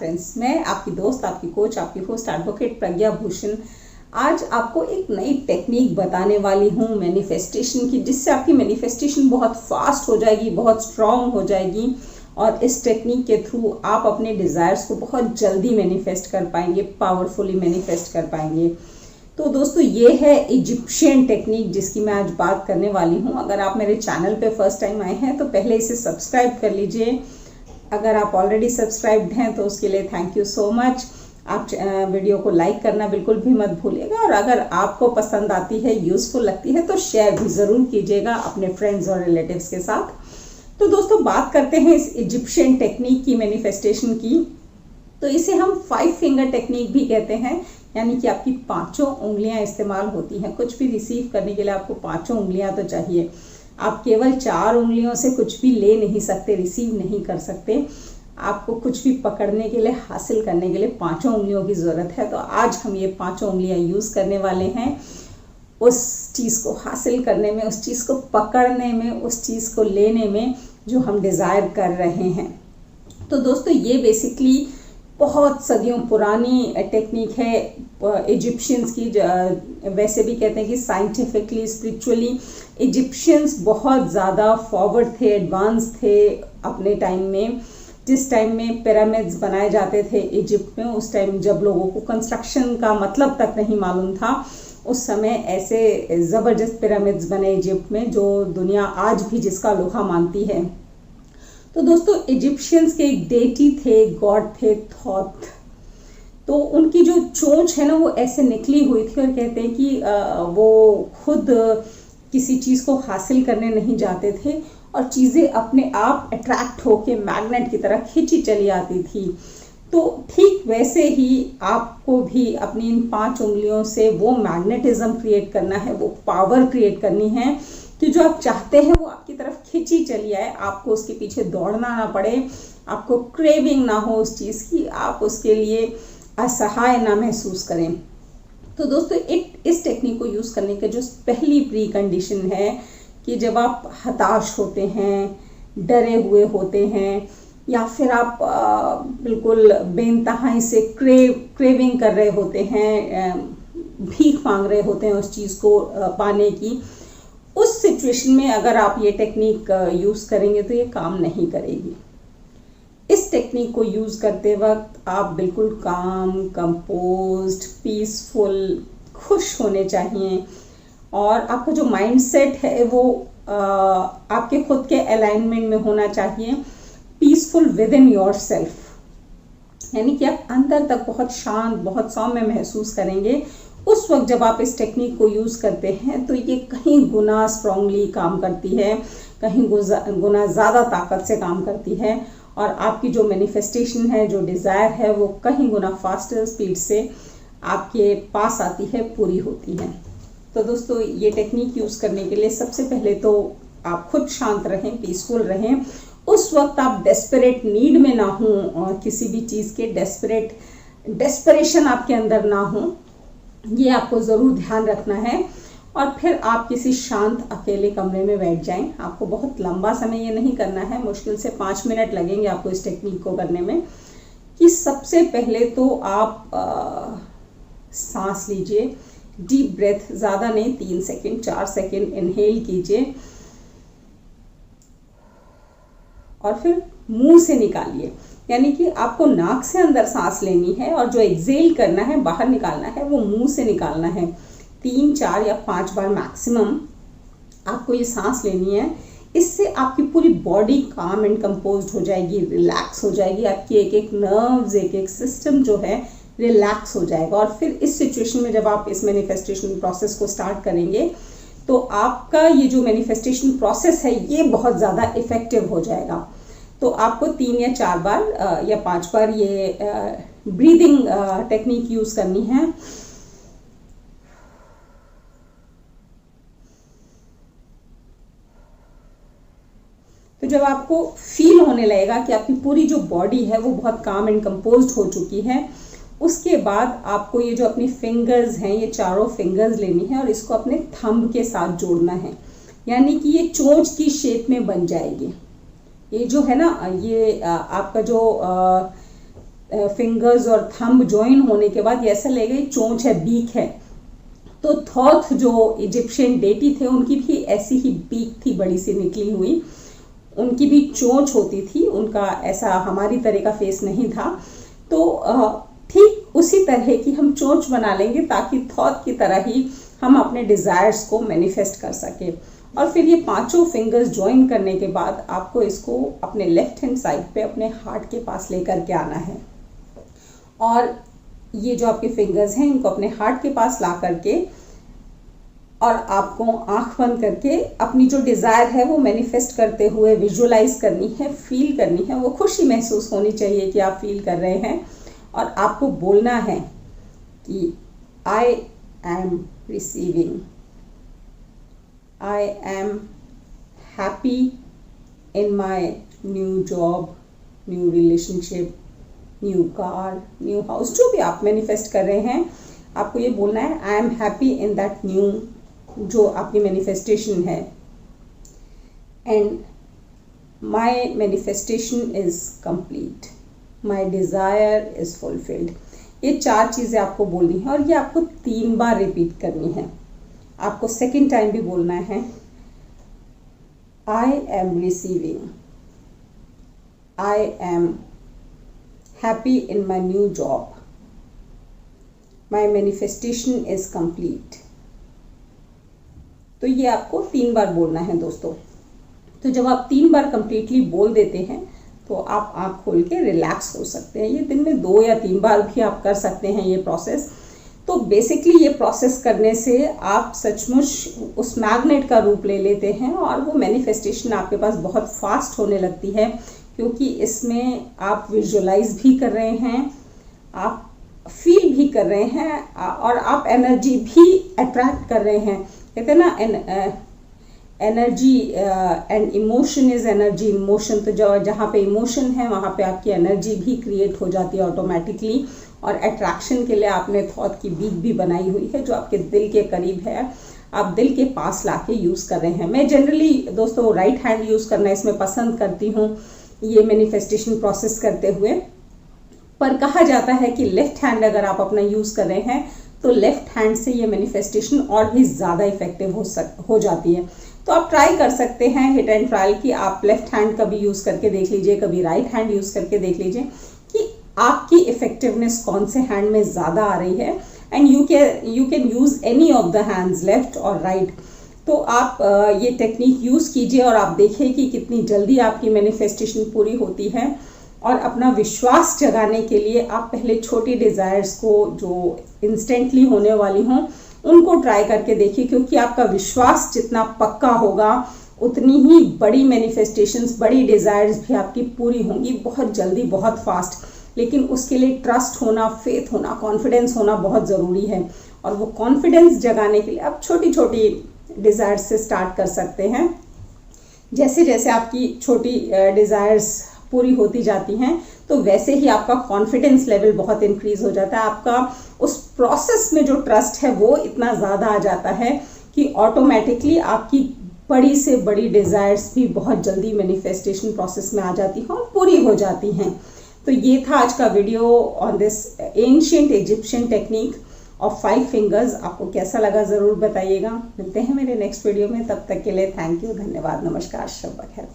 Friends, मैं आपकी दोस्त, आपकी कोच, आपकी होस्ट एडवोकेट प्रज्ञा भूषण आज आपको एक नई टेक्निक बताने वाली हूँ मैनिफेस्टेशन की, जिससे आपकी मैनिफेस्टेशन बहुत फास्ट हो जाएगी, बहुत स्ट्रांग हो जाएगी और इस टेक्निक के थ्रू आप अपने डिज़ायर्स को बहुत जल्दी मैनिफेस्ट कर पाएंगे, पावरफुली मैनिफेस्ट कर पाएंगे। तो दोस्तों, ये है इजिप्शियन टेक्निक जिसकी मैं आज बात करने वाली हूँ। अगर आप मेरे चैनल पे फर्स्ट टाइम आए हैं तो पहले इसे सब्सक्राइब कर लीजिए। अगर आप ऑलरेडी सब्सक्राइब्ड हैं तो उसके लिए थैंक यू सो मच। आप वीडियो को लाइक करना बिल्कुल भी मत भूलिएगा और अगर आपको पसंद आती है, यूज़फुल लगती है तो शेयर भी ज़रूर कीजिएगा अपने फ्रेंड्स और रिलेटिव्स के साथ। तो दोस्तों, बात करते हैं इस इजिप्शियन टेक्निक की, मैनिफेस्टेशन की। तो इसे हम 5 फिंगर टेक्निक भी कहते हैं, यानी कि आपकी 5 उंगलियां इस्तेमाल होती हैं। कुछ भी रिसीव करने के लिए आपको 5 उंगलियां तो चाहिए। आप केवल 4 उंगलियों से कुछ भी ले नहीं सकते, रिसीव नहीं कर सकते। आपको कुछ भी पकड़ने के लिए, हासिल करने के लिए 5 उंगलियों की ज़रूरत है। तो आज हम ये 5 उंगलियां यूज़ करने वाले हैं उस चीज़ को हासिल करने में, उस चीज़ को पकड़ने में, उस चीज़ को लेने में जो हम डिज़ायर कर रहे हैं। तो दोस्तों, ये बेसिकली बहुत सदियों पुरानी टेक्निक है इजिप्शियंस की। वैसे भी कहते हैं कि साइंटिफिकली, स्पिरिचुअली इजिप्शियंस बहुत ज़्यादा फॉरवर्ड थे, एडवांस थे अपने टाइम में। जिस टाइम में पिरामिड्स बनाए जाते थे इजिप्ट में, उस टाइम जब लोगों को कंस्ट्रक्शन का मतलब तक नहीं मालूम था, उस समय ऐसे ज़बरदस्त पिरामिड्स बने इजिप्ट में जो दुनिया आज भी जिसका लोहा मानती है। तो दोस्तों, इजिप्शियंस के एक डेटी थे, गॉड थे थॉथ। तो उनकी जो चोंच है ना, वो ऐसे निकली हुई थी और कहते हैं कि वो खुद किसी चीज़ को हासिल करने नहीं जाते थे और चीज़ें अपने आप अट्रैक्ट होके मैग्नेट की तरह खींची चली आती थी। तो ठीक वैसे ही आपको भी अपनी इन 5 उंगलियों से वो मैग्नेटिज्म क्रिएट करना है, वो पावर क्रिएट करनी है कि जो आप चाहते हैं वो आपकी तरफ खींची चली आए। आपको उसके पीछे दौड़ना ना पड़े, आपको क्रेविंग ना हो उस चीज़ की, आप उसके लिए असहाय ना महसूस करें। तो दोस्तों, इस टेक्निक को यूज़ करने का जो पहली प्री कंडीशन है कि जब आप हताश होते हैं, डरे हुए होते हैं, या फिर आप बिल्कुल बेइंतहाई से क्रेविंग कर रहे होते हैं, भीख मांग रहे होते हैं उस चीज़ को पाने की, उस सिचुएशन में अगर आप ये टेक्निक यूज़ करेंगे तो ये काम नहीं करेगी। इस टेक्निक को यूज़ करते वक्त आप बिल्कुल काम, कंपोज्ड, पीसफुल, खुश होने चाहिए और आपका जो माइंडसेट है वो आपके खुद के अलाइनमेंट में होना चाहिए, peaceful with in your self. यानी कि आप अंदर तक बहुत शांत, बहुत सौम्य महसूस करेंगे उस वक्त जब आप इस टेक्निक को यूज़ करते हैं। तो ये कहीं गुना स्ट्रांगली काम करती है, कहीं गुना ज़्यादा ताकत से काम करती है और आपकी जो मैनिफेस्टेशन है, जो डिज़ायर है, वो कहीं गुना फास्टर स्पीड से आपके पास आती है, पूरी होती है। तो दोस्तों, ये टेक्निक यूज़ करने के लिए सबसे पहले तो आप खुद शांत रहें, पीसफुल रहें। उस वक्त आप डेस्परेट नीड में ना हो और किसी भी चीज़ के डेस्परेशन आपके अंदर ना हो, ये आपको ज़रूर ध्यान रखना है। और फिर आप किसी शांत अकेले कमरे में बैठ जाएं। आपको बहुत लंबा समय ये नहीं करना है, मुश्किल से 5 मिनट लगेंगे आपको इस टेक्निक को करने में। कि सबसे पहले तो आप सांस लीजिए, डीप ब्रेथ, ज़्यादा नहीं, 3 सेकेंड 4 सेकेंड इनहेल कीजिए और फिर मुंह से निकालिए। यानी कि आपको नाक से अंदर सांस लेनी है और जो एक्सेल करना है, बाहर निकालना है, वो मुंह से निकालना है। 3, 4 या 5 बार मैक्सिमम आपको ये सांस लेनी है। इससे आपकी पूरी बॉडी काम एंड कंपोज्ड हो जाएगी, रिलैक्स हो जाएगी। आपकी एक एक नर्व्स, एक एक सिस्टम जो है रिलैक्स हो जाएगा। और फिर इस सिचुएशन में जब आप इस मैनिफेस्टेशन प्रोसेस को स्टार्ट करेंगे तो आपका ये जो मैनिफेस्टेशन प्रोसेस है ये बहुत ज़्यादा इफेक्टिव हो जाएगा। तो आपको 3 या 4 बार या 5 बार ये ब्रीदिंग टेक्निक यूज़ करनी है। तो जब आपको फील होने लगेगा कि आपकी पूरी जो बॉडी है वो बहुत काम एंड कंपोज्ड हो चुकी है, उसके बाद आपको ये जो अपनी फिंगर्स हैं, ये चारों फिंगर्स लेनी है और इसको अपने थंब के साथ जोड़ना है। यानी कि ये चोंच की शेप में बन जाएगी। ये जो है ना, ये आपका जो फिंगर्स और थंब ज्वाइन होने के बाद ये ऐसा लगेगा चोंच है, बीक है। तो थॉथ जो इजिप्शियन डेटी थे उनकी भी ऐसी ही बीक थी, बड़ी सी निकली हुई, उनकी भी चोंच होती थी, उनका ऐसा हमारी तरह का फेस नहीं था। तो ठीक उसी तरह की हम चोंच बना लेंगे ताकि थॉथ की तरह ही हम अपने डिजायर्स को मैनिफेस्ट कर सके। और फिर ये 5 फिंगर्स ज्वाइन करने के बाद आपको इसको अपने लेफ्ट हैंड साइड पे अपने हार्ट के पास लेकर के आना है। और ये जो आपके फिंगर्स हैं इनको अपने हार्ट के पास ला करके और आपको आंख बंद करके अपनी जो डिजायर है वो मैनिफेस्ट करते हुए विजुअलाइज करनी है, फील करनी है। वो खुशी महसूस होनी चाहिए कि आप फील कर रहे हैं। और आपको बोलना है कि I am receiving, I am happy in my new job, new relationship, new car, new house, जो भी आप मैनिफेस्ट कर रहे हैं आपको ये बोलना है I am happy in that new, जो आपकी मैनिफेस्टेशन है। And my manifestation is complete, my desire is fulfilled. ये 4 चीज़ें आपको बोलनी है और ये आपको 3 बार रिपीट करनी है। आपको सेकेंड टाइम भी बोलना है I am receiving, I am happy in my new job, my manifestation is complete. तो ये आपको 3 बार बोलना है दोस्तों। तो जब आप 3 बार कंप्लीटली बोल देते हैं तो आप आँख खोल के रिलैक्स हो सकते हैं। ये दिन में 2 या 3 बार भी आप कर सकते हैं ये प्रोसेस। तो बेसिकली ये प्रोसेस करने से आप सचमुच उस मैग्नेट का रूप ले लेते हैं और वो मैनिफेस्टेशन आपके पास बहुत फास्ट होने लगती है, क्योंकि इसमें आप विजुअलाइज भी कर रहे हैं, आप फील भी कर रहे हैं और आप एनर्जी भी अट्रैक्ट कर रहे हैं। कहते हैं ना energy and emotion is energy in motion. तो जहाँ पे इमोशन है वहाँ पे आपकी एनर्जी भी क्रिएट हो जाती है ऑटोमेटिकली। और अट्रैक्शन के लिए आपने थॉट की बीक भी बनाई हुई है जो आपके दिल के करीब है, आप दिल के पास लाके यूज़ कर रहे हैं। मैं जनरली दोस्तों राइट हैंड यूज़ करना इसमें पसंद करती हूँ ये मैनिफेस्टेशन प्रोसेस करते हुए। पर कहा जाता है कि लेफ्ट हैंड अगर आप अपना यूज़ कर रहे हैं तो लेफ्ट हैंड से ये मैनिफेस्टेशन और भी ज़्यादा इफेक्टिव हो जाती है। तो आप ट्राई कर सकते हैं, हिट एंड ट्रायल, कि आप लेफ्ट हैंड कभी यूज़ करके देख लीजिए, कभी राइट हैंड यूज़ करके देख लीजिए कि आपकी इफेक्टिवनेस कौन से हैंड में ज़्यादा आ रही है। And you can use any of the hands, left और राइट। तो आप ये टेक्निक यूज़ कीजिए और आप देखिए कि कितनी जल्दी आपकी मैनिफेस्टेशन पूरी होती है। और अपना विश्वास जगाने के लिए आप पहले छोटी डिज़ायर्स को जो इंस्टेंटली होने वाली हों उनको ट्राई करके देखिए, क्योंकि आपका विश्वास जितना पक्का होगा उतनी ही बड़ी मैनिफेस्टेशंस, बड़ी डिज़ायर्स भी आपकी पूरी होंगी बहुत जल्दी, बहुत फास्ट। लेकिन उसके लिए ट्रस्ट होना, फेथ होना, कॉन्फिडेंस होना बहुत ज़रूरी है। और वो कॉन्फिडेंस जगाने के लिए आप छोटी छोटी डिज़ायर्स से स्टार्ट कर सकते हैं। जैसे जैसे आपकी छोटी डिज़ायर्स पूरी होती जाती हैं तो वैसे ही आपका कॉन्फिडेंस लेवल बहुत इंक्रीज हो जाता है। आपका उस प्रोसेस में जो ट्रस्ट है वो इतना ज़्यादा आ जाता है कि ऑटोमेटिकली आपकी बड़ी से बड़ी डिज़ायर्स भी बहुत जल्दी मैनिफेस्टेशन प्रोसेस में आ जाती हैं और पूरी हो जाती हैं। तो ये था आज का video on this ancient Egyptian technique of 5 fingers. आपको कैसा लगा ज़रूर बताइएगा। मिलते हैं मेरे नेक्स्ट वीडियो में, तब तक के लिए थैंक यू, धन्यवाद, नमस्कार, शब बखैर।